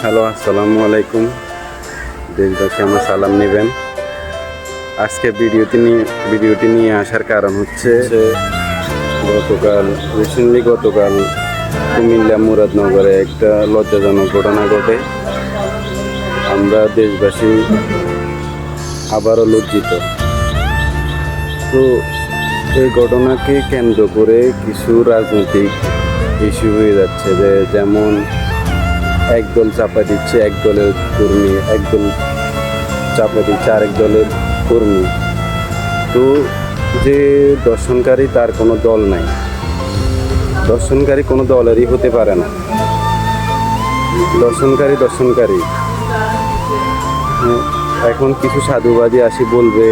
Hello, আসসালামু আলাইকুম। দেশবাসী আমার সালাম নেবেন। আজকে ভিডিওটি নিয়ে আসার কারণ হচ্ছে গতকাল কুমিল্লা মুরাদনগরে একটা লজ্জাজনক ঘটনা ঘটে। আমরা দেশবাসী আবারও লজ্জিত। তো এই ঘটনাকে কেন্দ্র করে কিছু রাজনৈতিক ইস্যু হয়ে যাচ্ছে, যেমন একদল চাপা দিচ্ছে এক দলের কর্মী, একদল চাপা দিচ্ছে আরেক দলের কর্মী। তো যে দর্শনকারী তার কোনো দল নাই, দর্শনকারী কোনো দলেরই হতে পারে না। দর্শনকারী এখন কিছু সাধুবাদী আসি বলবে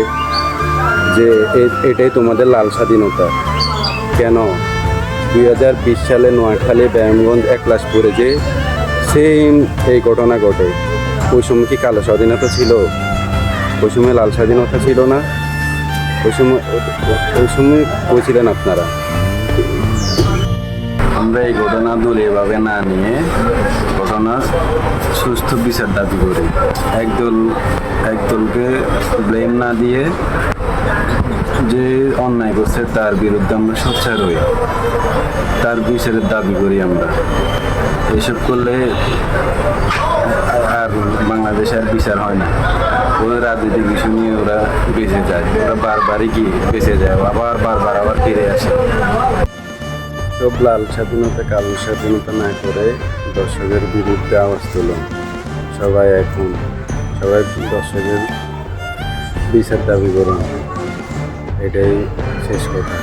যে এটাই তোমাদের লাল স্বাধীনতা। কেন 2020 সালে নোয়াখালী ব্যায়ামগঞ্জ একলাশপুরে যে সেম এই ঘটনা ঘটে, ওই সময় কি কালো স্বাধীনতা ছিল? ওই সময় লাল স্বাধীনতা ছিল না? ওই সময় বলছিলেন আপনারা। আমরা এই ঘটনা দলীয়ভাবে না নিয়ে ঘটনার সুস্থ বিচার দাবি করি। একদলকে ব্লেম না দিয়ে যে অন্যায় করছে তার বিরুদ্ধে আমরা সোচ্চার হই, তার বিচারের দাবি করি আমরা। এসব করলে আর বাংলাদেশে আর বিচার হয় না। ওই রাজনৈতিক ইস্যু নিয়ে ওরা বেঁচে যায়, ওরা বারবারই গিয়ে বেঁচে যায়, আবার ফিরে আসে। সব লাল স্বাধীনতা কালো স্বাধীনতা না করে দর্শকের বিরুদ্ধে আওয়াজ তুলুন। সবাই দর্শকের বিচার দাবি করুন। এটাই শেষ কথা।